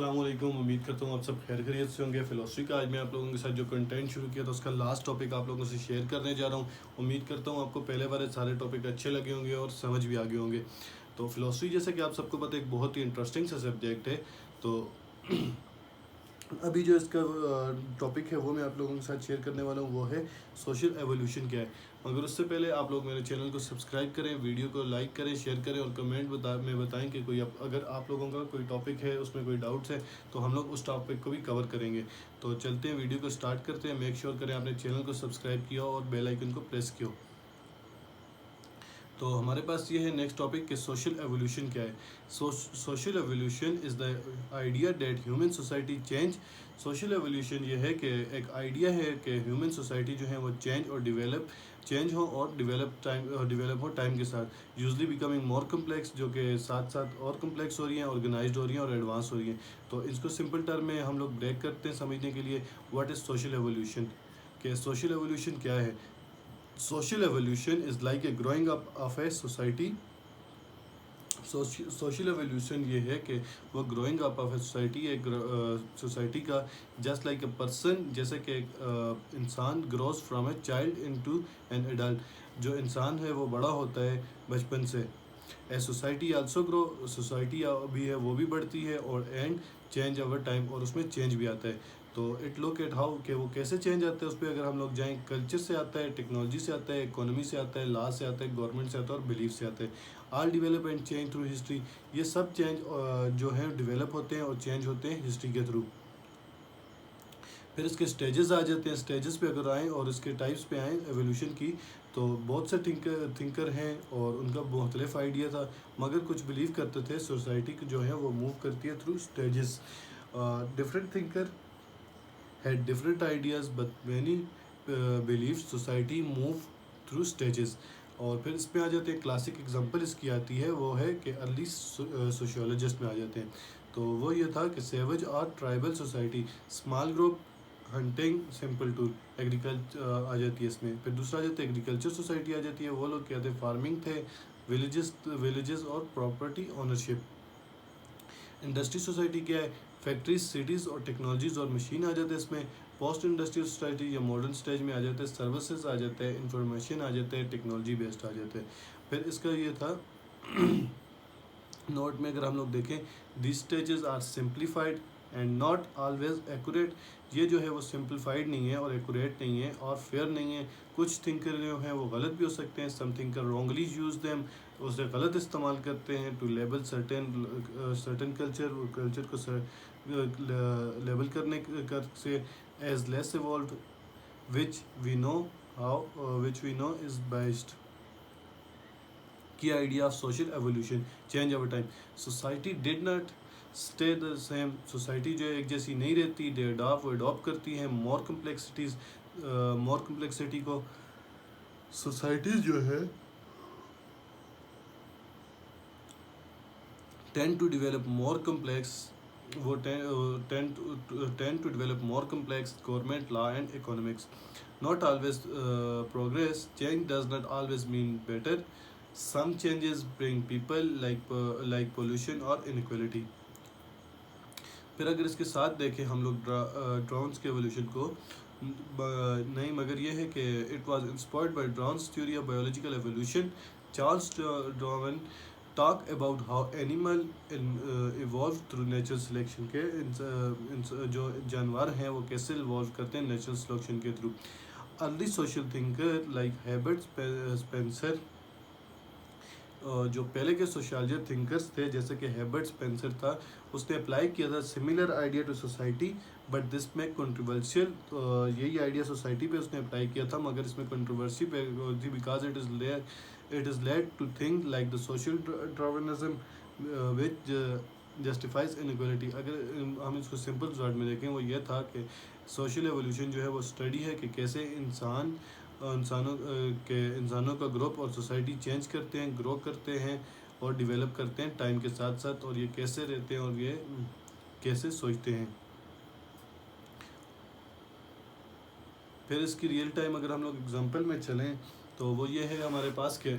अस्सलामुअलैकुम। उम्मीद करता हूँ आप सब खैर खैरियत से होंगे। फ़िलासफ़ी का आज मैं आप लोगों के साथ जो कंटेंट शुरू किया था उसका लास्ट टॉपिक आप लोगों से शेयर करने जा रहा हूँ। उम्मीद करता हूँ आपको पहले वाले सारे टॉपिक अच्छे लगे होंगे और समझ भी आ गए होंगे। तो फ़िलासफ़ी जैसे कि आप सबको पता है एक बहुत ही इंटरेस्टिंग सा सब्जेक्ट है। तो अभी जो इसका टॉपिक है वो मैं आप लोगों के साथ शेयर करने वाला हूँ, वो है सोशल एवोल्यूशन क्या है। मगर उससे पहले आप लोग मेरे चैनल को सब्सक्राइब करें, वीडियो को लाइक करें, शेयर करें और कमेंट में बताएं कि कोई अगर आप लोगों का कोई टॉपिक है उसमें कोई डाउट्स है तो हम लोग उस टॉपिक को भी कवर करेंगे। तो चलते हैं, वीडियो को स्टार्ट करते हैं। मेक श्योर करें आपने चैनल को सब्सक्राइब किया और बेल आइकन को प्रेस किया। तो हमारे पास ये है नेक्स्ट टॉपिक कि सोशल एवोल्यूशन क्या है। Social evolution is the idea that human society change. Social evolution ये है कि एक आइडिया है कि ह्यूमन सोसाइटी जो है वो चेंज हो और डेवलप हो टाइम के साथ, यूजली बिकमिंग मोर कम्प्लेक्स, जो कि साथ साथ और कम्प्लेक्स हो रही हैं, ऑर्गेनाइज्ड हो रही हैं और एडवांस हो रही हैं। तो इसको सिंपल टर्म में हम लोग ब्रेक करते हैं समझने के लिए। व्हाट इज़ सोशल एवोल्यूशन, कि सोशल एवोल्यूशन क्या है। Social evolution is like a growing up of a society. Social evolution ये है कि वो growing up of a society, एक सोसाइटी का जस्ट लाइक ए पर्सन, जैसे कि एक इंसान grows from a child into an adult. जो इंसान है वो बड़ा होता है बचपन से। A society also grow, society भी है वो भी बढ़ती है, और एंड चेंज ओवर टाइम, और उसमें चेंज भी आता है। तो इट लुक एट हाउ कि वो कैसे चेंज आता है उस पर अगर हम लोग जाएं, कल्चर से आता है, टेक्नोलॉजी से आता है, इकोनॉमी से आता है, लॉ से आता है, गवर्नमेंट से आता है और बिलीफ से आता है। All develop and change through history. ये सब चेंज जो है डिवेलप होते हैं और चेंज होते हैं हिस्ट्री के थ्रू। फिर इसके स्टेजेस आ जाते हैं। स्टेजेस पे अगर आएँ और इसके टाइप्स पे आएँ एवोल्यूशन की, तो बहुत से थिंकर हैं और उनका मुख्तलिफ आइडिया था, मगर कुछ बिलीव करते थे सोसाइटी जो है वो मूव करती है through stages. Different thinker had different ideas but many believe society move through stages. और फिर इस पे आ जाते हैं, क्लासिक एग्जांपल इसकी आती है वो है कि अर्ली सोशियोलॉजिस्ट में आ जाते हैं। तो वो ये था कि सेवेज और tribal society, small group, hunting, simple tool, agriculture आ जाती है इसमें। फिर दूसरा आ जाता है एग्रीकल्चर सोसाइटी आ जाती है। वो लोग क्या थे, फार्मिंग थे, विलेजेस और प्रॉपर्टी ओनरशिप। इंडस्ट्री सोसाइटी क्या है, फैक्ट्रीज, सिटीज़ और टेक्नोलॉजीज और मशीन आ जाते हैं इसमें। पोस्ट इंडस्ट्रियल सोसाइटी या मॉडर्न स्टेज में आ जाते हैं, सर्विसेज आ जाते हैं, इंफॉर्मेशन आ जाते हैं, टेक्नोलॉजी बेस्ड आ जाते हैं। फिर इसका ये था नोट में अगर हम लोग देखें, this stages are simplified and not always accurate. ये जो है वो सिंप्लीफाइड नहीं है और एक्यूरेट नहीं है और फेयर नहीं है। कुछ थिंकर जो हैं वो गलत भी हो सकते हैं। Some thinker wrongly use them, उसे गलत इस्तेमाल करते हैं टू लेबल सर्टेन कल्चर को लेबल करने कर से as less evolved, which we know is based. Key idea of social evolution, change over time. Society did not stay the same. Society जो है एक जैसी नहीं रहती, दे अडॉप्ट करती हैं मोर कम्प्लेक्सिटी को। सोसाइटीज जो है tend to develop more complex, वो tend to develop more complex government, law and economics. Not always progress, change does not always mean better. Some changes bring people like pollution और inequality. फिर अगर इसके साथ देखें हम लोग ड्रोन्स के एवोल्यूशन को, नहीं, मगर ये है कि it was inspired by drones theory of biological evolution. Charles Darwin talk about how animal evolve through natural selection, के जो जानवर हैं वो कैसे इवॉल्व करते हैं नेचुरल सिलेक्शन के through. Early social thinker like Herbert Spencer, जो पहले के सोशल थिंकर्स थे जैसे कि हेबर्ट स्पेंसर था, उसने अप्लाई किया था similar idea to society, but this में कंट्रोवर्शियल। यही आइडिया सोसाइटी पे उसने अप्लाई किया था, मगर इसमें कंट्रोवर्सी थी because it is led to think like the social Darwinism which justifies inequality. अगर हम इसको सिंपल वर्ड में देखें, वो ये था कि सोशल एवोल्यूशन जो है वो स्टडी है कि कैसे इंसानों का ग्रुप और सोसाइटी चेंज करते हैं, ग्रो करते हैं और डेवलप करते हैं टाइम के साथ साथ, और ये कैसे रहते हैं और ये कैसे सोचते हैं। फिर इसकी रियल टाइम अगर हम लोग एग्जांपल में चलें तो वो ये है हमारे पास के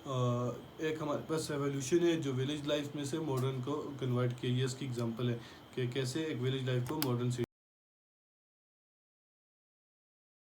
एक हमारे पास एवोल्यूशन है जो विलेज लाइफ में से मॉडर्न को कन्वर्ट किया, ये इसकी एग्जांपल है कि कैसे एक विलेज लाइफ को मॉडर्न